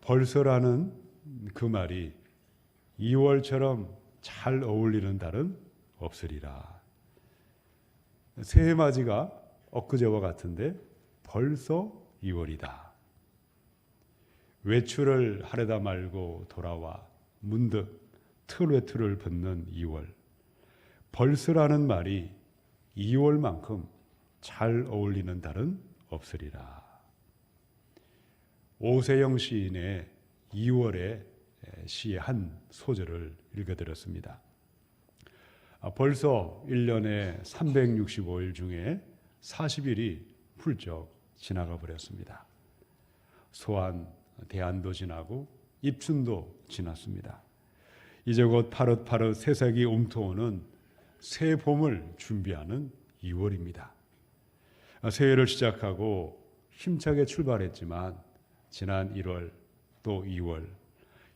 벌써라는 그 말이 2월처럼 잘 어울리는 달은 없으리라. 새해 맞이가 엊그제와 같은데 벌써 2월이다. 외출을 하려다 말고 돌아와 문득 트로트를 붓는 2월. 벌써라는 말이 2월만큼 잘 어울리는 달은 없으리라. 오세영 시인의 2월의 시의 한 소절을 읽어드렸습니다. 벌써 1년에 365일 중에 40일이 훌쩍 지나가 버렸습니다. 소환, 대안도 지나고 입춘도 지났습니다. 이제 곧 파릇파릇 새싹이 웅터오는 새 봄을 준비하는 2월입니다. 새해를 시작하고 힘차게 출발했지만 지난 1월 또 2월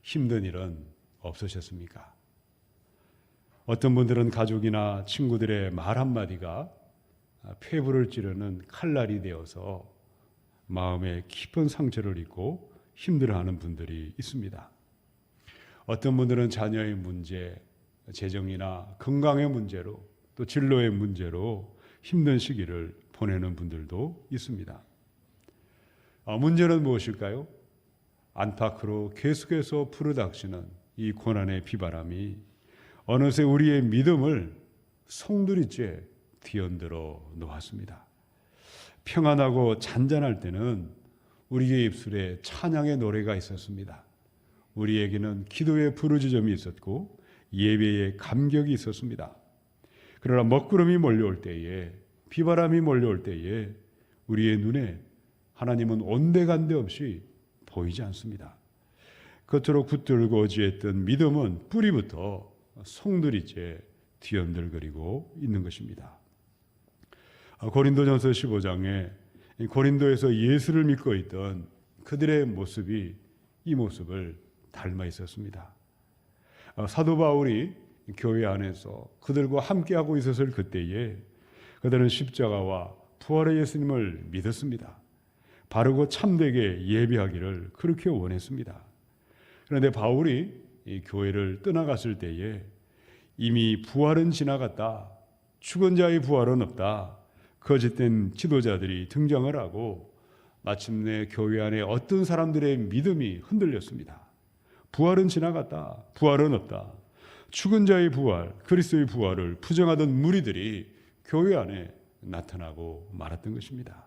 힘든 일은 없으셨습니까? 어떤 분들은 가족이나 친구들의 말 한마디가 폐부를 찌르는 칼날이 되어서 마음에 깊은 상처를 입고 힘들어하는 분들이 있습니다. 어떤 분들은 자녀의 문제, 재정이나 건강의 문제로 또 진로의 문제로 힘든 시기를 보내는 분들도 있습니다. 문제는 무엇일까요? 안팎으로 계속해서 불어닥치는 이 고난의 비바람이 어느새 우리의 믿음을 송두리째 뒤흔들어 놓았습니다. 평안하고 잔잔할 때는 우리의 입술에 찬양의 노래가 있었습니다. 우리에게는 기도의 부르짖음이 있었고 예배의 감격이 있었습니다. 그러나 먹구름이 몰려올 때에, 비바람이 몰려올 때에 우리의 눈에 하나님은 온데간데 없이 보이지 않습니다. 겉으로 굳들고 어지했던 믿음은 뿌리부터 송두리째 뒤흔들거리고 있는 것입니다. 고린도전서 15장에 고린도에서 예수를 믿고 있던 그들의 모습이 이 모습을 닮아 있었습니다. 사도 바울이 교회 안에서 그들과 함께하고 있었을 그때에 그들은 십자가와 부활의 예수님을 믿었습니다. 바르고 참되게 예배하기를 그렇게 원했습니다. 그런데 바울이 이 교회를 떠나갔을 때에 이미 부활은 지나갔다, 죽은 자의 부활은 없다, 거짓된 지도자들이 등장을 하고 마침내 교회 안에 어떤 사람들의 믿음이 흔들렸습니다. 부활은 지나갔다, 부활은 없다, 죽은 자의 부활, 그리스도의 부활을 부정하던 무리들이 교회 안에 나타나고 말았던 것입니다.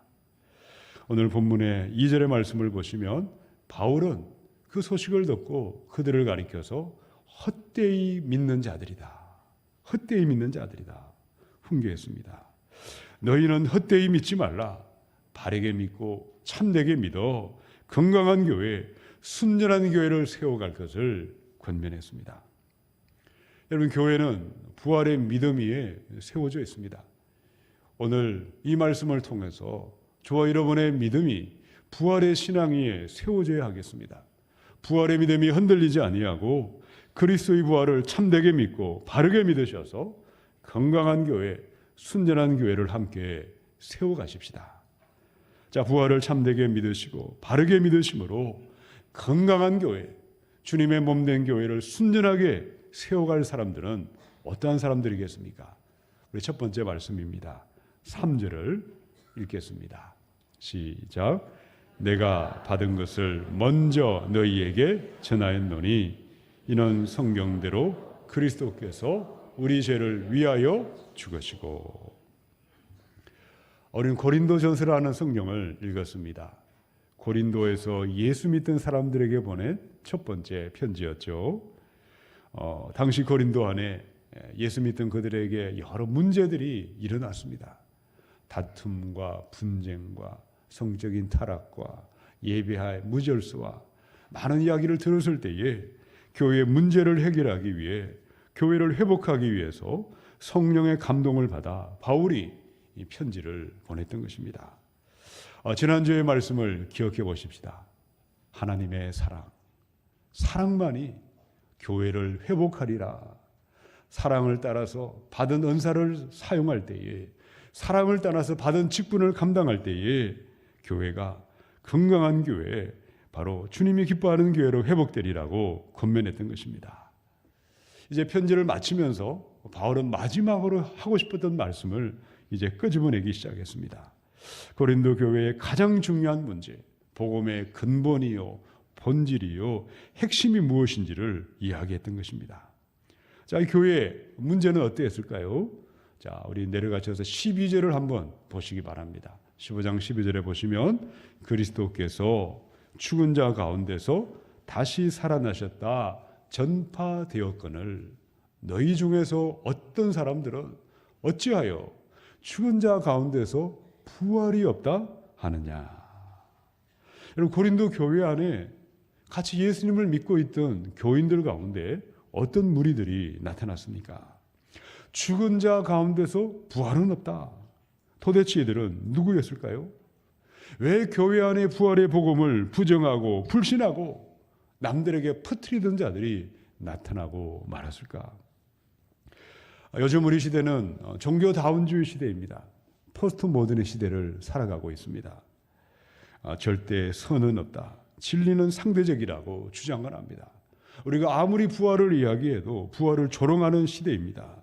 오늘 본문의 2절의 말씀을 보시면 바울은 그 소식을 듣고 그들을 가리켜서 헛되이 믿는 자들이다, 헛되이 믿는 자들이다 훈계했습니다. 너희는 헛되이 믿지 말라. 바르게 믿고 참되게 믿어 건강한 교회, 순전한 교회를 세워갈 것을 권면했습니다. 여러분, 교회는 부활의 믿음 위에 세워져 있습니다. 오늘 이 말씀을 통해서 저와 여러분의 믿음이 부활의 신앙 위에 세워져야 하겠습니다. 부활의 믿음이 흔들리지 아니하고 그리스도의 부활을 참되게 믿고 바르게 믿으셔서 건강한 교회, 순전한 교회를 함께 세워가십시다. 자, 부활을 참되게 믿으시고 바르게 믿으심으로 건강한 교회, 주님의 몸된 교회를 순전하게 세워갈 사람들은 어떠한 사람들이겠습니까? 우리 첫 번째 말씀입니다. 3절을 읽겠습니다. 시작. 내가 받은 것을 먼저 너희에게 전하였노니 이는 성경대로 그리스도께서 우리 죄를 위하여 죽으시고. 어린 고린도전서라는 성경을 읽었습니다. 고린도에서 예수 믿던 사람들에게 보낸 첫 번째 편지였죠. 당시 고린도 안에 예수 믿던 그들에게 여러 문제들이 일어났습니다. 다툼과 분쟁과 성적인 타락과 예배의 무절수와 많은 이야기를 들었을 때에 교회의 문제를 해결하기 위해, 교회를 회복하기 위해서 성령의 감동을 받아 바울이 이 편지를 보냈던 것입니다. 지난주의 말씀을 기억해 보십시다. 하나님의 사랑만이 교회를 회복하리라. 사랑을 따라서 받은 은사를 사용할 때에, 사랑을 따라서 받은 직분을 감당할 때에 교회가 건강한 교회, 바로 주님이 기뻐하는 교회로 회복되리라고 권면했던 것입니다. 이제 편지를 마치면서 바울은 마지막으로 하고 싶었던 말씀을 이제 끄집어내기 시작했습니다. 고린도 교회의 가장 중요한 문제, 복음의 근본이요, 본질이요, 핵심이 무엇인지를 이야기했던 것입니다. 자, 이 교회의 문제는 어떠했을까요? 자, 우리 내려가셔서 12절을 한번 보시기 바랍니다. 15장 12절에 보시면 그리스도께서 죽은 자 가운데서 다시 살아나셨다 전파되었거늘 너희 중에서 어떤 사람들은 어찌하여 죽은 자 가운데서 부활이 없다 하느냐. 여러분, 고린도 교회 안에 같이 예수님을 믿고 있던 교인들 가운데 어떤 무리들이 나타났습니까? 죽은 자 가운데서 부활은 없다. 도대체 이들은 누구였을까요? 왜 교회 안에 부활의 복음을 부정하고 불신하고 남들에게 퍼뜨리던 자들이 나타나고 말았을까? 요즘 우리 시대는 종교다운주의 시대입니다. 포스트 모던의 시대를 살아가고 있습니다. 절대 선은 없다. 진리는 상대적이라고 주장을 합니다. 우리가 아무리 부활을 이야기해도 부활을 조롱하는 시대입니다.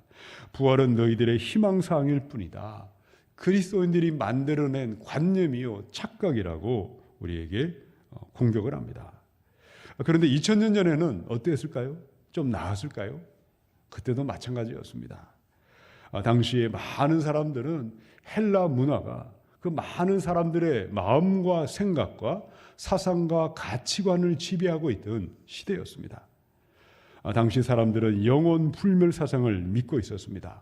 부활은 너희들의 희망사항일 뿐이다. 그리스도인들이 만들어낸 관념이요 착각이라고 우리에게 공격을 합니다. 그런데 2000년 전에는 어땠을까요? 좀 나았을까요? 그때도 마찬가지였습니다. 당시에 많은 사람들은 헬라 문화가 그 많은 사람들의 마음과 생각과 사상과 가치관을 지배하고 있던 시대였습니다. 당시 사람들은 영혼 불멸 사상을 믿고 있었습니다.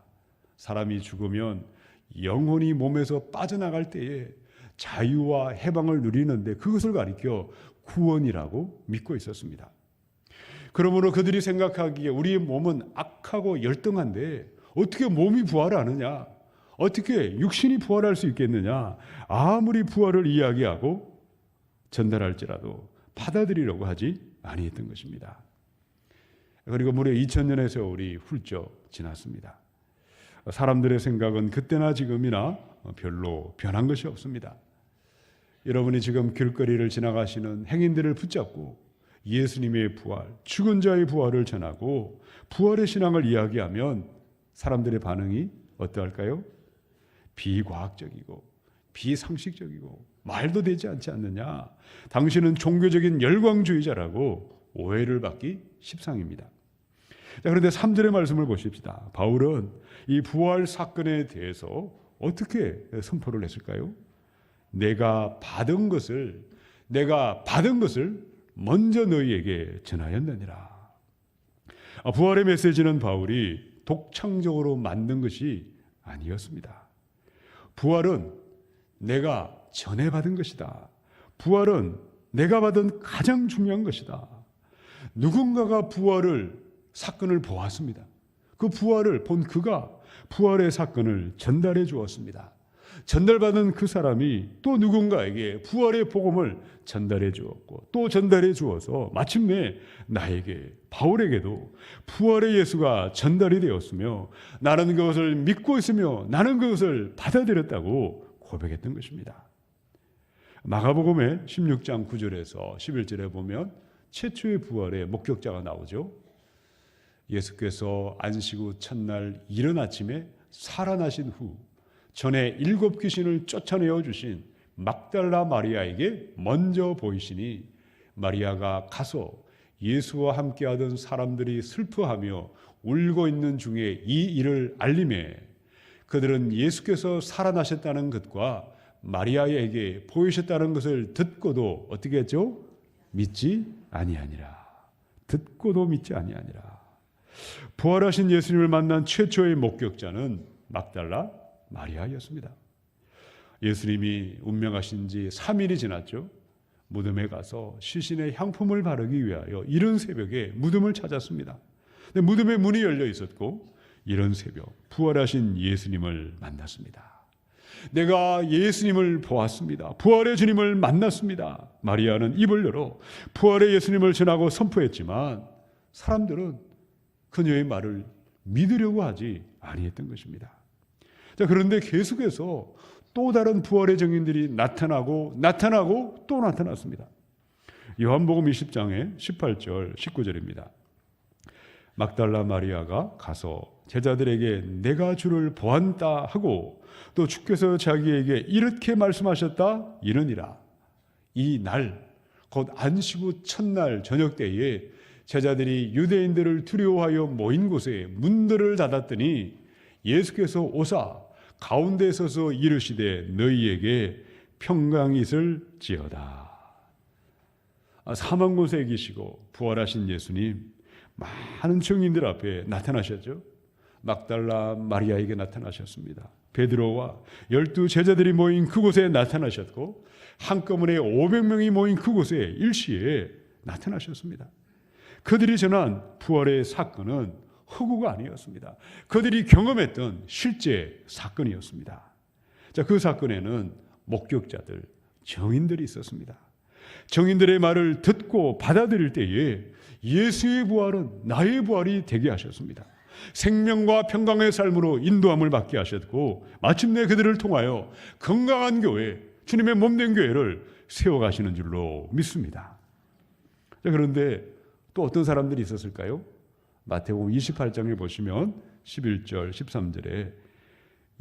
사람이 죽으면 영혼이 몸에서 빠져나갈 때에 자유와 해방을 누리는데 그것을 가리켜 구원이라고 믿고 있었습니다. 그러므로 그들이 생각하기에 우리의 몸은 악하고 열등한데 어떻게 몸이 부활하느냐? 어떻게 육신이 부활할 수 있겠느냐? 아무리 부활을 이야기하고 전달할지라도 받아들이려고 하지 아니했던 것입니다. 그리고 무려 2000년의 세월이 훌쩍 지났습니다. 사람들의 생각은 그때나 지금이나 별로 변한 것이 없습니다. 여러분이 지금 길거리를 지나가시는 행인들을 붙잡고 예수님의 부활, 죽은 자의 부활을 전하고 부활의 신앙을 이야기하면 사람들의 반응이 어떠할까요? 비과학적이고 비상식적이고 말도 되지 않지 않느냐. 당신은 종교적인 열광주의자라고 오해를 받기 십상입니다. 자, 그런데 3절의 말씀을 보십시다. 바울은 이 부활 사건에 대해서 어떻게 선포를 했을까요? 내가 받은 것을 먼저 너희에게 전하였느니라. 부활의 메시지는 바울이 독창적으로 만든 것이 아니었습니다. 부활은 내가 전해받은 것이다. 부활은 내가 받은 가장 중요한 것이다. 누군가가 사건을 보았습니다. 그 부활을 본 그가 부활의 사건을 전달해 주었습니다. 전달받은 그 사람이 또 누군가에게 부활의 복음을 전달해 주었고 또 전달해 주어서 마침내 나에게, 바울에게도 부활의 예수가 전달이 되었으며 나는 그것을 믿고 있으며 나는 그것을 받아들였다고 고백했던 것입니다. 마가복음의 16장 9절에서 11절에 보면 최초의 부활의 목격자가 나오죠. 예수께서 안식 후 첫날 이른 아침에 살아나신 후 전에 7 귀신을 쫓아내어 주신 막달라 마리아에게 먼저 보이시니 마리아가 가서 예수와 함께하던 사람들이 슬퍼하며 울고 있는 중에 이 일을 알림해 그들은 예수께서 살아나셨다는 것과 마리아에게 보이셨다는 것을 듣고도 어떻게 했죠? 믿지 아니하니라. 듣고도 믿지 아니하니라. 부활하신 예수님을 만난 최초의 목격자는 막달라 마리아였습니다. 예수님이 운명하신 지 3일이 지났죠. 무덤에 가서 시신의 향품을 바르기 위하여 이른 새벽에 무덤을 찾았습니다. 근데 무덤에 문이 열려 있었고 이른 새벽 부활하신 예수님을 만났습니다. 내가 예수님을 보았습니다. 부활의 주님을 만났습니다. 마리아는 입을 열어 부활의 예수님을 전하고 선포했지만 사람들은 그녀의 말을 믿으려고 하지 아니했던 것입니다. 자, 그런데 계속해서 또 다른 부활의 증인들이 나타나고 또 나타났습니다. 요한복음 20장의 18절 19절입니다. 막달라 마리아가 가서 제자들에게 내가 주를 보았다 하고 또 주께서 자기에게 이렇게 말씀하셨다 이르니라. 이 날 곧 안식 후 첫날 저녁 때에 제자들이 유대인들을 두려워하여 모인 곳에 문들을 닫았더니 예수께서 오사 가운데 서서 이르시되 너희에게 평강이 있을지어다. 사망 곳에 계시고 부활하신 예수님 많은 증인들 앞에 나타나셨죠. 막달라 마리아에게 나타나셨습니다. 베드로와 12 제자들이 모인 그곳에 나타나셨고 한꺼번에 500명이 모인 그곳에 일시에 나타나셨습니다. 그들이 전한 부활의 사건은 허구가 아니었습니다. 그들이 경험했던 실제 사건이었습니다. 자, 그 사건에는 목격자들, 증인들이 있었습니다. 증인들의 말을 듣고 받아들일 때에 예수의 부활은 나의 부활이 되게 하셨습니다. 생명과 평강의 삶으로 인도함을 받게 하셨고 마침내 그들을 통하여 건강한 교회, 주님의 몸된 교회를 세워가시는 줄로 믿습니다. 자, 그런데 또 어떤 사람들이 있었을까요? 마태복음 28장에 보시면 11절 13절에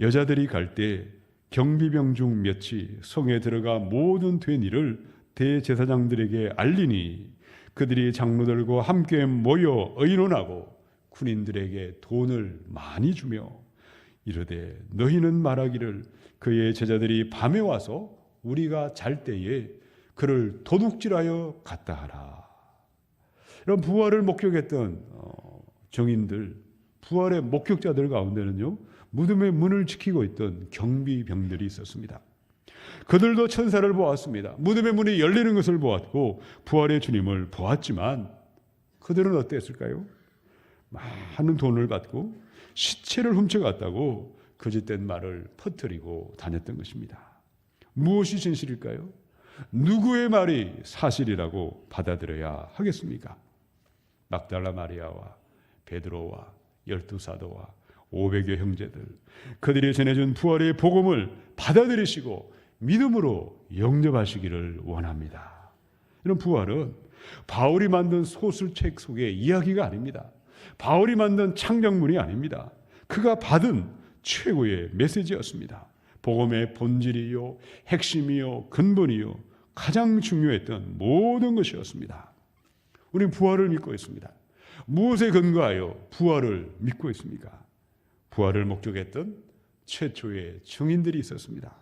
여자들이 갈 때 경비병 중 몇이 성에 들어가 모든 된 일을 대제사장들에게 알리니 그들이 장로들과 함께 모여 의논하고 군인들에게 돈을 많이 주며 이르되 너희는 말하기를 그의 제자들이 밤에 와서 우리가 잘 때에 그를 도둑질하여 갔다 하라. 이런 부활을 목격했던 정인들, 부활의 목격자들 가운데는요, 무덤의 문을 지키고 있던 경비병들이 있었습니다. 그들도 천사를 보았습니다. 무덤의 문이 열리는 것을 보았고 부활의 주님을 보았지만 그들은 어땠을까요? 많은 돈을 받고 시체를 훔쳐갔다고 거짓된 말을 퍼뜨리고 다녔던 것입니다. 무엇이 진실일까요? 누구의 말이 사실이라고 받아들여야 하겠습니까? 막달라 마리아와 베드로와 12 사도와 500여 형제들, 그들이 전해준 부활의 복음을 받아들이시고 믿음으로 영접하시기를 원합니다. 이런 부활은 바울이 만든 소설책 속의 이야기가 아닙니다. 바울이 만든 창작물이 아닙니다. 그가 받은 최고의 메시지였습니다. 복음의 본질이요, 핵심이요, 근본이요, 가장 중요했던 모든 것이었습니다. 우리는 부활을 믿고 있습니다. 무엇에 근거하여 부활을 믿고 있습니까? 부활을 목격했던 최초의 증인들이 있었습니다.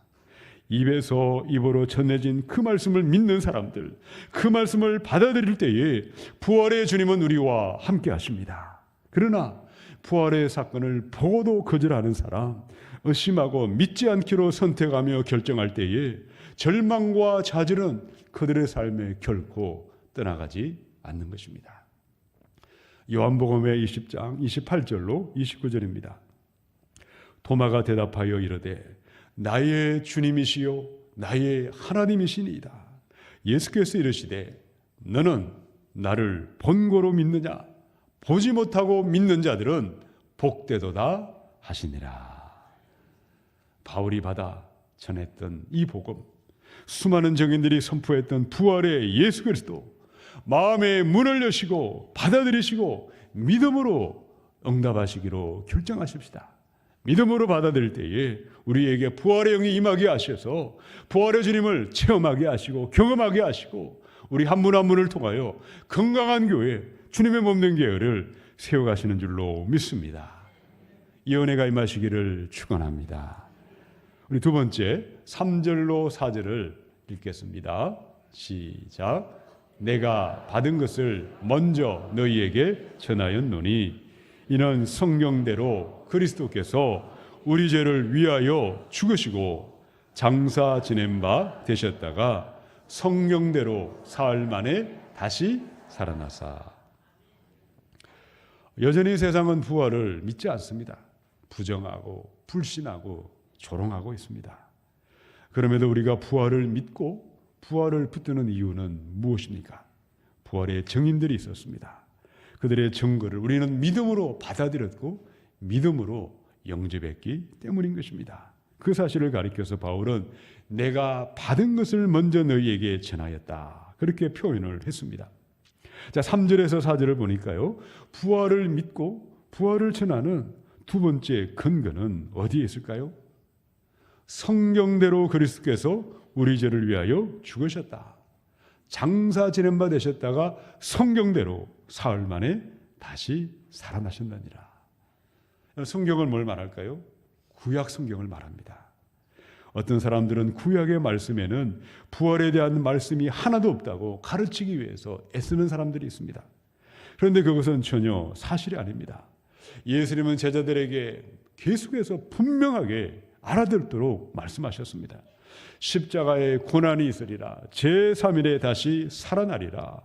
입에서 입으로 전해진 그 말씀을 믿는 사람들, 그 말씀을 받아들일 때에 부활의 주님은 우리와 함께 하십니다. 그러나 부활의 사건을 보고도 거절하는 사람, 의심하고 믿지 않기로 선택하며 결정할 때에 절망과 좌절은 그들의 삶에 결코 떠나가지 않는 것입니다. 요한복음의 20장 28절로 29절입니다. 도마가 대답하여 이르되 나의 주님이시요 나의 하나님이시니이다. 예수께서 이르시되 너는 나를 본고로 믿느냐? 보지 못하고 믿는 자들은 복되도다 하시니라. 바울이 받아 전했던 이 복음, 수많은 증인들이 선포했던 부활의 예수 그리스도, 마음의 문을 여시고 받아들이시고 믿음으로 응답하시기로 결정하십시다. 믿음으로 받아들일 때에 우리에게 부활의 영이 임하게 하셔서 부활의 주님을 체험하게 하시고 경험하게 하시고 우리 한 분 한 분을 통하여 건강한 교회, 주님의 몸된 교회를 세워가시는 줄로 믿습니다. 이 은혜가 임하시기를 축원합니다. 우리 두 번째 3절로 4절을 읽겠습니다. 시작. 내가 받은 것을 먼저 너희에게 전하였노니 이는 성경대로 그리스도께서 우리 죄를 위하여 죽으시고 장사 지낸 바 되셨다가 성경대로 사흘 만에 다시 살아나사. 여전히 세상은 부활을 믿지 않습니다. 부정하고 불신하고 조롱하고 있습니다. 그럼에도 우리가 부활을 믿고 부활을 붙드는 이유는 무엇입니까? 부활의 증인들이 있었습니다. 그들의 증거를 우리는 믿음으로 받아들였고 믿음으로 영접했기 때문인 것입니다. 그 사실을 가리켜서 바울은 내가 받은 것을 먼저 너희에게 전하였다 그렇게 표현을 했습니다. 자, 3절에서 4절을 보니까요, 부활을 믿고 부활을 전하는 두 번째 근거는 어디에 있을까요? 성경대로 그리스도께서 우리 죄를 위하여 죽으셨다. 장사 지낸 바 되셨다가 성경대로 사흘 만에 다시 살아나셨느니라. 성경을 뭘 말할까요? 구약 성경을 말합니다. 어떤 사람들은 구약의 말씀에는 부활에 대한 말씀이 하나도 없다고 가르치기 위해서 애쓰는 사람들이 있습니다. 그런데 그것은 전혀 사실이 아닙니다. 예수님은 제자들에게 계속해서 분명하게 알아듣도록 말씀하셨습니다. 십자가에 고난이 있으리라. 제3일에 다시 살아나리라.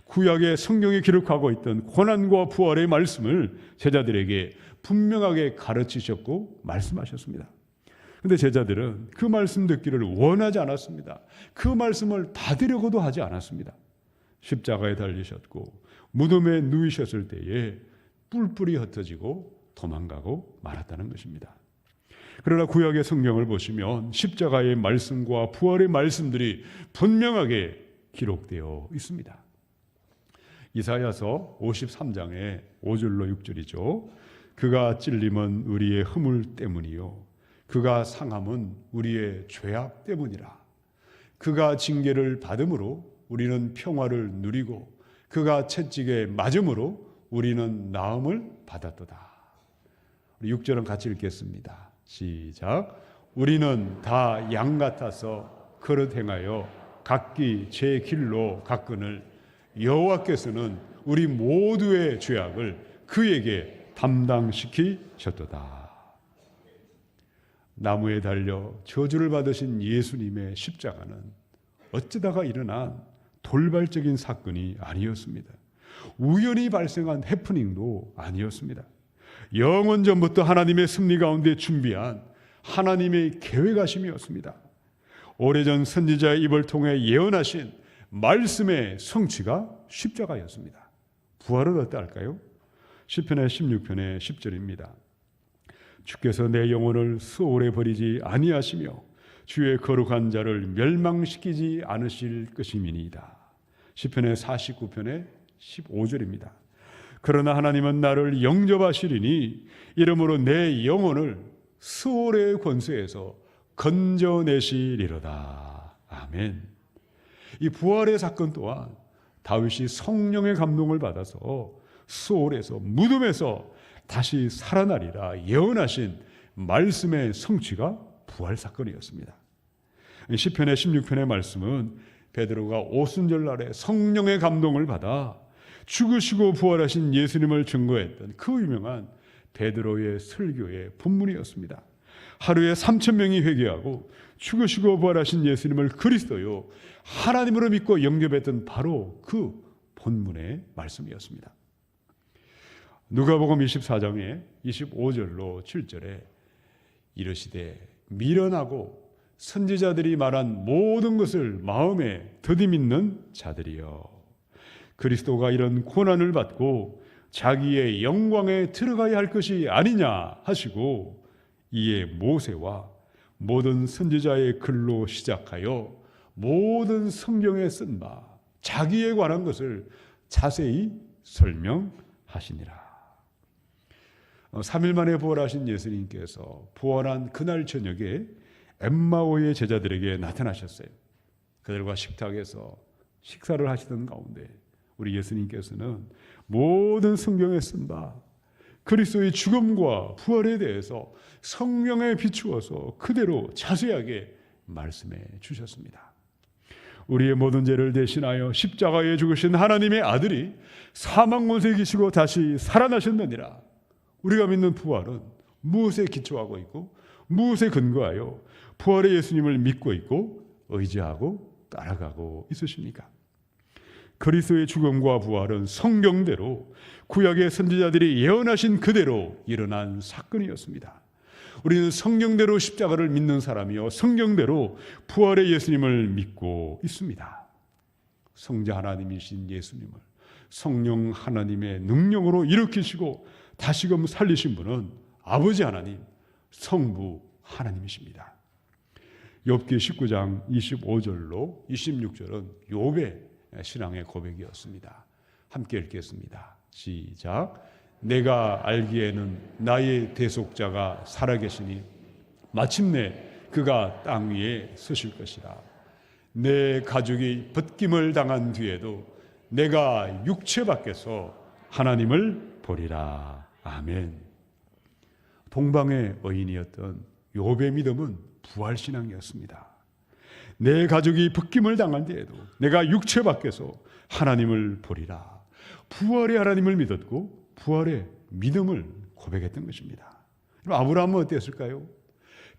구약의 성경에 기록하고 있던 고난과 부활의 말씀을 제자들에게 분명하게 가르치셨고 말씀하셨습니다. 그런데 제자들은 그 말씀 듣기를 원하지 않았습니다. 그 말씀을 받으려고도 하지 않았습니다. 십자가에 달리셨고 무덤에 누이셨을 때에 뿔뿔이 흩어지고 도망가고 말았다는 것입니다. 그러나 구약의 성경을 보시면 십자가의 말씀과 부활의 말씀들이 분명하게 기록되어 있습니다. 이사야서 53장의 5절로 6절이죠. 그가 찔림은 우리의 허물 때문이요 그가 상함은 우리의 죄악 때문이라. 그가 징계를 받음으로 우리는 평화를 누리고 그가 채찍에 맞음으로 우리는 나음을 받았도다. 6절은 같이 읽겠습니다. 시작. 우리는 다 양 같아서 그릇 행하여 각기 제 길로 갔거늘 여호와께서는 우리 모두의 죄악을 그에게 담당시키셨도다. 나무에 달려 저주를 받으신 예수님의 십자가는 어쩌다가 일어난 돌발적인 사건이 아니었습니다. 우연히 발생한 해프닝도 아니었습니다. 영원 전부터 하나님의 섭리 가운데 준비한 하나님의 계획하심이었습니다. 오래전 선지자의 입을 통해 예언하신 말씀의 성취가 십자가였습니다. 부활은 어떠할까요? 시편의 16편의 10절입니다. 주께서 내 영혼을 수월에 버리지 아니하시며 주의 거룩한 자를 멸망시키지 않으실 것임이니이다. 시편의 49편의 15절입니다. 그러나 하나님은 나를 영접하시리니 이러므로 내 영혼을 수월의 권세에서 건져내시리로다. 아멘. 이 부활의 사건 또한 다윗이 성령의 감동을 받아서 수월에서 무덤에서 다시 살아나리라 예언하신 말씀의 성취가 부활 사건이었습니다. 시편의 16편의 말씀은 베드로가 오순절날에 성령의 감동을 받아 죽으시고 부활하신 예수님을 증거했던 그 유명한 베드로의 설교의 본문이었습니다. 하루에 3,000명이 회개하고 죽으시고 부활하신 예수님을 그리스도요 하나님으로 믿고 영접했던 바로 그 본문의 말씀이었습니다. 누가복음 24장의 25절로 7절에 이르시되 미련하고 선지자들이 말한 모든 것을 마음에 더디 믿는 자들이여 그리스도가 이런 고난을 받고 자기의 영광에 들어가야 할 것이 아니냐 하시고 이에 모세와 모든 선지자의 글로 시작하여 모든 성경에 쓴 바 자기에 관한 것을 자세히 설명하시니라. 3일 만에 부활하신 예수님께서 부활한 그날 저녁에 엠마오의 제자들에게 나타나셨어요. 그들과 식탁에서 식사를 하시던 가운데 우리 예수님께서는 모든 성경에 쓴 바 그리스도의 죽음과 부활에 대해서 성경에 비추어서 그대로 자세하게 말씀해 주셨습니다. 우리의 모든 죄를 대신하여 십자가에 죽으신 하나님의 아들이 사망 권세에 계시고 다시 살아나셨느니라. 우리가 믿는 부활은 무엇에 기초하고 있고 무엇에 근거하여 부활의 예수님을 믿고 있고 의지하고 따라가고 있으십니까? 그리스도의 죽음과 부활은 성경대로 구약의 선지자들이 예언하신 그대로 일어난 사건이었습니다. 우리는 성경대로 십자가를 믿는 사람이요 성경대로 부활의 예수님을 믿고 있습니다. 성자 하나님이신 예수님을 성령 하나님의 능력으로 일으키시고 다시금 살리신 분은 아버지 하나님, 성부 하나님이십니다. 욥기 19장 25절로 26절은 욥의 신앙의 고백이었습니다. 함께 읽겠습니다. 시작. 내가 알기에는 나의 대속자가 살아계시니 마침내 그가 땅 위에 서실 것이라. 내 가족이 벗김을 당한 뒤에도 내가 육체 밖에서 하나님을 보리라. 아멘. 동방의 의인이었던 욥의 믿음은 부활신앙이었습니다. 내 가족이 벗김을 당한 뒤에도 내가 육체 밖에서 하나님을 보리라. 부활의 하나님을 믿었고 부활의 믿음을 고백했던 것입니다. 아브라함은 어땠을까요?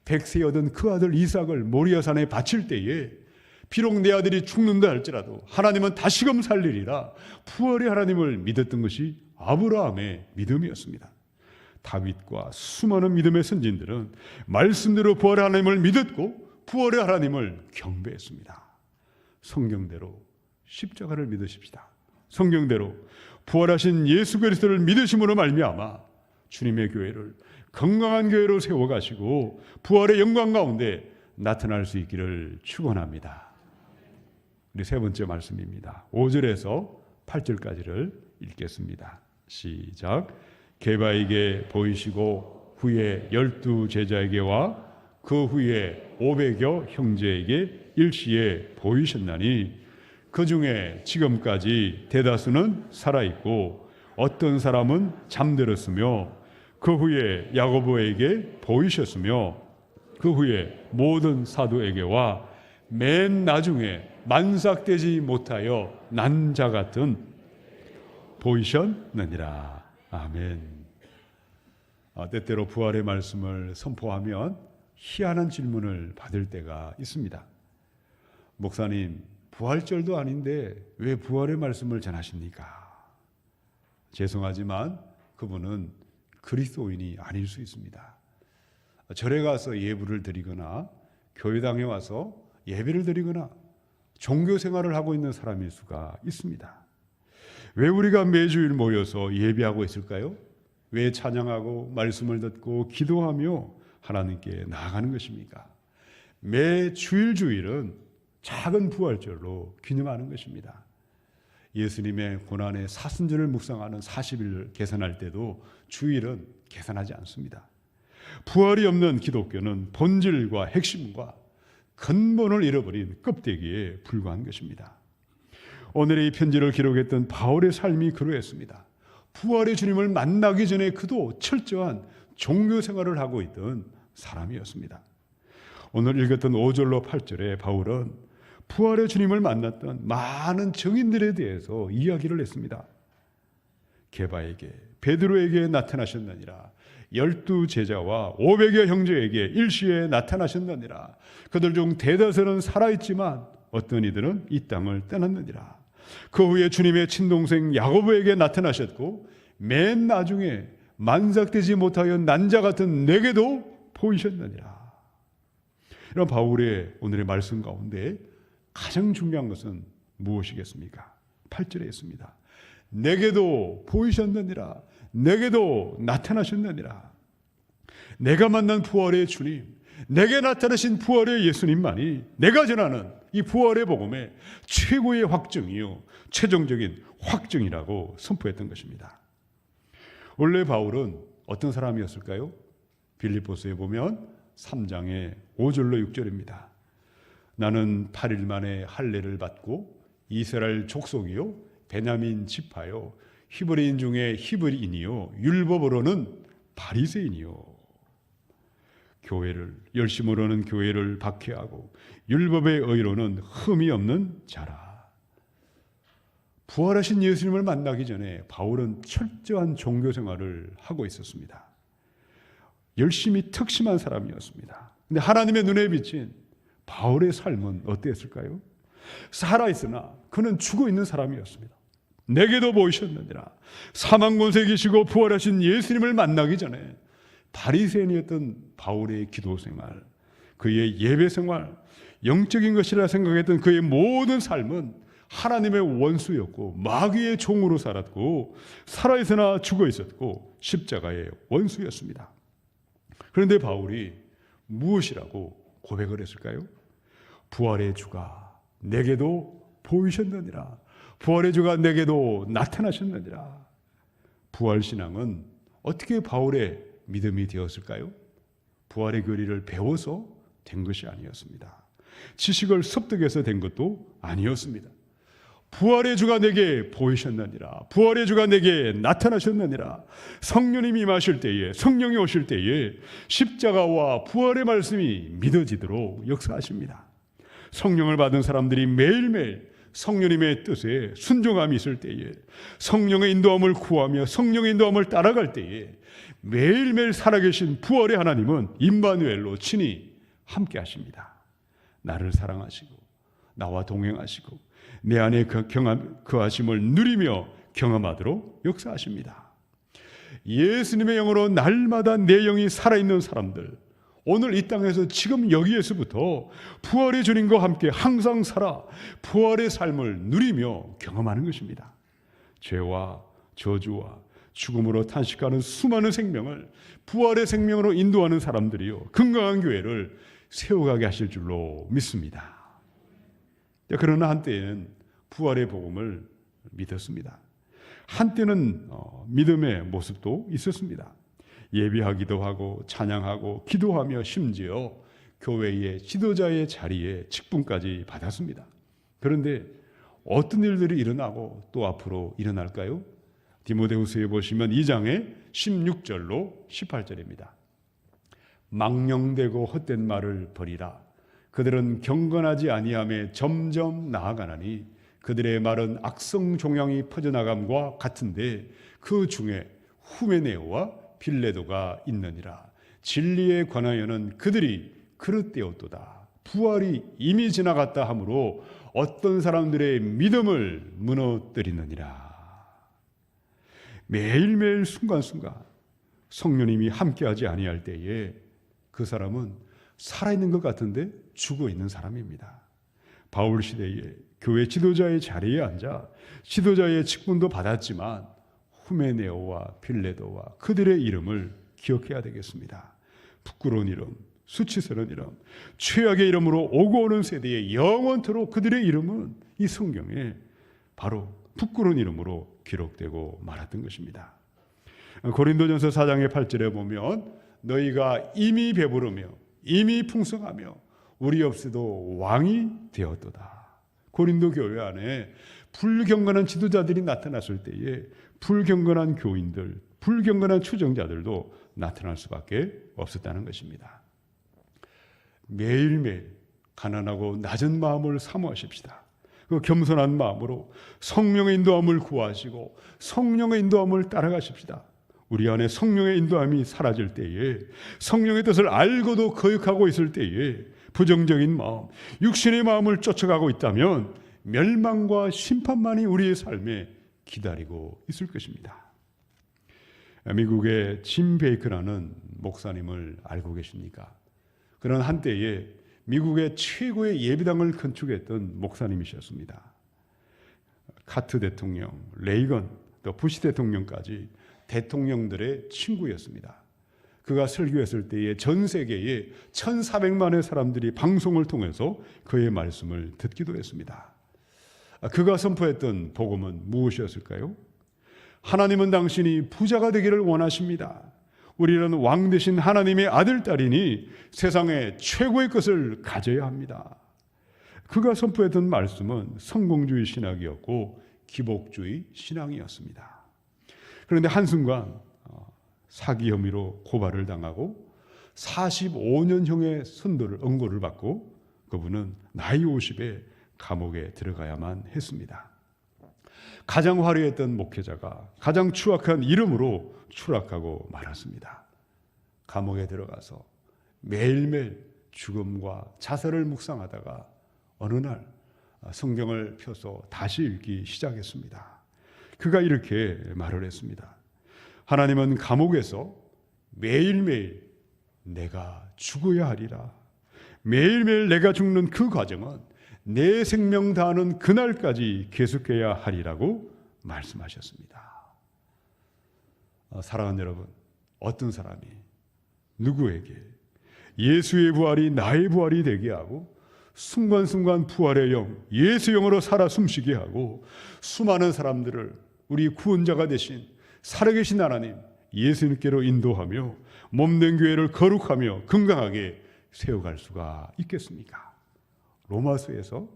100세 얻은 그 아들 이삭을 모리아산에 바칠 때에 비록 내 아들이 죽는다 할지라도 하나님은 다시금 살리리라. 부활의 하나님을 믿었던 것이 아브라함의 믿음이었습니다. 다윗과 수많은 믿음의 선진들은 말씀대로 부활의 하나님을 믿었고 부활의 하나님을 경배했습니다. 성경대로 십자가를 믿으십시다. 성경대로 부활하신 예수 그리스도를 믿으심으로 말미암아 주님의 교회를 건강한 교회로 세워가시고 부활의 영광 가운데 나타날 수 있기를 축원합니다. 우리 세 번째 말씀입니다. 5절에서 8절까지를 읽겠습니다. 시작. 게바에게 보이시고 후에 12 제자에게와 그 후에 500여 형제에게 일시에 보이셨나니 그 중에 지금까지 대다수는 살아있고 어떤 사람은 잠들었으며 그 후에 야고보에게 보이셨으며 그 후에 모든 사도에게와 맨 나중에 만삭되지 못하여 난 자 같은 보이셨느니라. 아멘. 때때로 부활의 말씀을 선포하면 희한한 질문을 받을 때가 있습니다. 목사님, 부활절도 아닌데 왜 부활의 말씀을 전하십니까? 죄송하지만 그분은 그리스도인이 아닐 수 있습니다. 절에 가서 예불을 드리거나 교회당에 와서 예배를 드리거나 종교 생활을 하고 있는 사람일 수가 있습니다. 왜 우리가 매주일 모여서 예배하고 있을까요? 왜 찬양하고 말씀을 듣고 기도하며 하나님께 나아가는 것입니까? 매 주일은 작은 부활절로 기념하는 것입니다. 예수님의 고난의 사순절을 묵상하는 40일 계산할 때도 주일은 계산하지 않습니다. 부활이 없는 기독교는 본질과 핵심과 근본을 잃어버린 껍데기에 불과한 것입니다. 오늘의 이 편지를 기록했던 바울의 삶이 그러했습니다. 부활의 주님을 만나기 전에 그도 철저한 종교 생활을 하고 있던 사람이었습니다. 오늘 읽었던 5절로 8절에 바울은 부활의 주님을 만났던 많은 증인들에 대해서 이야기를 했습니다. 게바에게, 베드로에게 나타나셨느니라. 12 제자와 500여 형제에게 일시에 나타나셨느니라. 그들 중 대다수는 살아있지만 어떤 이들은 이 땅을 떠났느니라. 그 후에 주님의 친동생 야고보에게 나타나셨고 맨 나중에 만삭되지 못하여 난 자 같은 내게도 보이셨느니라. 이런 바울의 오늘의 말씀 가운데 가장 중요한 것은 무엇이겠습니까? 8절에 있습니다. 내게도 보이셨느니라. 내게도 나타나셨느니라. 내가 만난 부활의 주님, 내게 나타나신 부활의 예수님만이 내가 전하는 이 부활의 복음의 최고의 확증이요, 최종적인 확증이라고 선포했던 것입니다. 원래 바울은 어떤 사람이었을까요? 빌립보서에 보면 3장의 5절로 6절입니다. 나는 8일 만에 할례를 받고 이스라엘 족속이요 베냐민 지파요 히브리인 중에 히브리인이요 율법으로는 바리새인이요. 교회를 열심으로는 교회를 박해하고 율법의 의로는 흠이 없는 자라. 부활하신 예수님을 만나기 전에 바울은 철저한 종교 생활을 하고 있었습니다. 열심히 특심한 사람이었습니다. 근데 하나님의 눈에 비친 바울의 삶은 어땠을까요? 살아있으나 그는 죽어있는 사람이었습니다. 내게도 보이셨느니라. 사망 권세에 계시고 부활하신 예수님을 만나기 전에 바리새인이었던 바울의 기도 생활, 그의 예배 생활, 영적인 것이라 생각했던 그의 모든 삶은 하나님의 원수였고 마귀의 종으로 살았고 살아있으나 죽어있었고 십자가의 원수였습니다. 그런데 바울이 무엇이라고 고백을 했을까요? 부활의 주가 내게도 보이셨느니라. 부활의 주가 내게도 나타나셨느니라. 부활신앙은 어떻게 바울의 믿음이 되었을까요? 부활의 교리를 배워서 된 것이 아니었습니다. 지식을 습득해서 된 것도 아니었습니다. 부활의 주가 내게 보이셨느니라. 부활의 주가 내게 나타나셨느니라. 성령님이 임하실 때에, 성령이 오실 때에 십자가와 부활의 말씀이 믿어지도록 역사하십니다. 성령을 받은 사람들이 매일매일 성령님의 뜻에 순종함이 있을 때에, 성령의 인도함을 구하며 성령의 인도함을 따라갈 때에 매일매일 살아계신 부활의 하나님은 임마누엘로 친히 함께 하십니다. 나를 사랑하시고 나와 동행하시고 내 안에 그 하심을 누리며 경험하도록 역사하십니다. 예수님의 영으로 날마다 내 영이 살아있는 사람들, 오늘 이 땅에서 지금 여기에서부터 부활의 주님과 함께 항상 살아 부활의 삶을 누리며 경험하는 것입니다. 죄와 저주와 죽음으로 탄식하는 수많은 생명을 부활의 생명으로 인도하는 사람들이요, 건강한 교회를 세워가게 하실 줄로 믿습니다. 그러나 한때는 부활의 복음을 믿었습니다. 한때는 믿음의 모습도 있었습니다. 예배하기도 하고 찬양하고 기도하며 심지어 교회의 지도자의 자리에 직분까지 받았습니다. 그런데 어떤 일들이 일어나고 또 앞으로 일어날까요? 디모데후서에 보시면 2장의 16절로 18절입니다. 망령되고 헛된 말을 버리라. 그들은 경건하지 아니함에 점점 나아가나니 그들의 말은 악성 종양이 퍼져나감과 같은데 그 중에 후메네오와 빌레도가 있느니라. 진리에 관하여는 그들이 그릇되었도다. 부활이 이미 지나갔다 하므로 어떤 사람들의 믿음을 무너뜨리느니라. 매일매일 순간순간 성령님이 함께하지 아니할 때에 그 사람은 살아있는 것 같은데 죽어 있는 사람입니다. 바울 시대에 교회 지도자의 자리에 앉아 지도자의 직분도 받았지만 후메네오와 빌레도와 그들의 이름을 기억해야 되겠습니다. 부끄러운 이름, 수치스러운 이름, 최악의 이름으로 오고 오는 세대에 영원토록 그들의 이름은 이 성경에 바로 부끄러운 이름으로 기록되고 말았던 것입니다. 고린도전서 4장의 8절에 보면 너희가 이미 배부르며 이미 풍성하며 우리 없이도 왕이 되었도다. 고린도 교회 안에 불경건한 지도자들이 나타났을 때에 불경건한 교인들, 불경건한 추종자들도 나타날 수밖에 없었다는 것입니다. 매일매일 가난하고 낮은 마음을 사모하십시다. 그 겸손한 마음으로 성령의 인도함을 구하시고 성령의 인도함을 따라가십시다. 우리 안에 성령의 인도함이 사라질 때에, 성령의 뜻을 알고도 거역하고 있을 때에 부정적인 마음, 육신의 마음을 쫓아가고 있다면 멸망과 심판만이 우리의 삶에 기다리고 있을 것입니다. 미국의 짐 베이커라는 목사님을 알고 계십니까? 그런 한때에 미국의 최고의 예배당을 건축했던 목사님이셨습니다. 카트 대통령, 레이건, 또 부시 대통령까지 대통령들의 친구였습니다. 그가 설교했을 때에 전 세계에 1,400만의 사람들이 방송을 통해서 그의 말씀을 듣기도 했습니다. 그가 선포했던 복음은 무엇이었을까요? 하나님은 당신이 부자가 되기를 원하십니다. 우리는 왕 되신 하나님의 아들, 딸이니 세상의 최고의 것을 가져야 합니다. 그가 선포했던 말씀은 성공주의 신학이었고 기복주의 신앙이었습니다. 그런데 한순간 사기 혐의로 고발을 당하고 45년형의 언고를 받고 그분은 나이 50에 감옥에 들어가야만 했습니다. 가장 화려했던 목회자가 가장 추악한 이름으로 추락하고 말았습니다. 감옥에 들어가서 매일매일 죽음과 자살을 묵상하다가 어느 날 성경을 펴서 다시 읽기 시작했습니다. 그가 이렇게 말을 했습니다. 하나님은 감옥에서 매일매일 내가 죽어야 하리라. 매일매일 내가 죽는 그 과정은 내 생명 다하는 그날까지 계속해야 하리라고 말씀하셨습니다. 사랑하는 여러분, 어떤 사람이 누구에게 예수의 부활이 나의 부활이 되게 하고 순간순간 부활의 영, 예수 영으로 살아 숨쉬게 하고 수많은 사람들을 우리 구원자가 되신 살아계신 하나님 예수님께로 인도하며 몸된 교회를 거룩하며 건강하게 세워갈 수가 있겠습니까? 로마서에서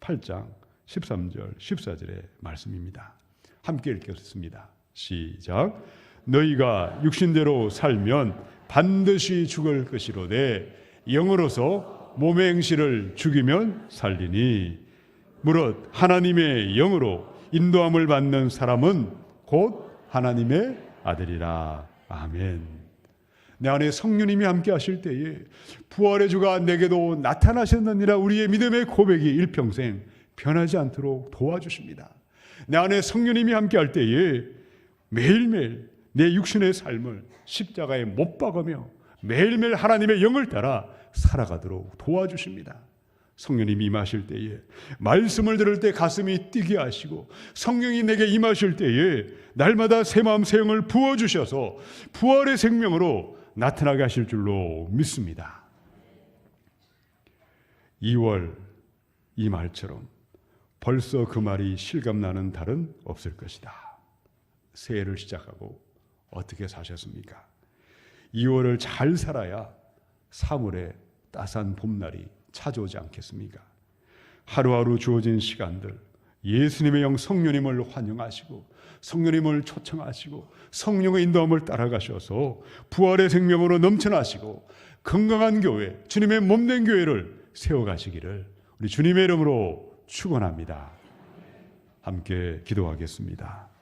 8장 13절 14절의 말씀입니다. 함께 읽겠습니다. 시작. 너희가 육신대로 살면 반드시 죽을 것이로되 영으로서 몸의 행실을 죽이면 살리니 무릇 하나님의 영으로 인도함을 받는 사람은 곧 하나님의 아들이라. 아멘. 내 안에 성령님이 함께 하실 때에 부활의 주가 내게도 나타나셨느니라 우리의 믿음의 고백이 일평생 변하지 않도록 도와주십니다. 내 안에 성령님이 함께 할 때에 매일매일 내 육신의 삶을 십자가에 못 박으며 매일매일 하나님의 영을 따라 살아가도록 도와주십니다. 성령님이 임하실 때에 말씀을 들을 때 가슴이 뛰게 하시고 성령이 내게 임하실 때에 날마다 새 마음 새 영을 부어주셔서 부활의 생명으로 나타나게 하실 줄로 믿습니다. 2월 이 말처럼 벌써 그 말이 실감나는 달은 없을 것이다. 새해를 시작하고 어떻게 사셨습니까? 2월을 잘 살아야 3월에 따스한 봄날이 찾아오지 않겠습니까? 하루하루 주어진 시간들 예수님의 영 성령님을 환영하시고 성령님을 초청하시고 성령의 인도함을 따라가셔서 부활의 생명으로 넘쳐나시고 건강한 교회, 주님의 몸된 교회를 세워가시기를 우리 주님의 이름으로 축원합니다. 함께 기도하겠습니다.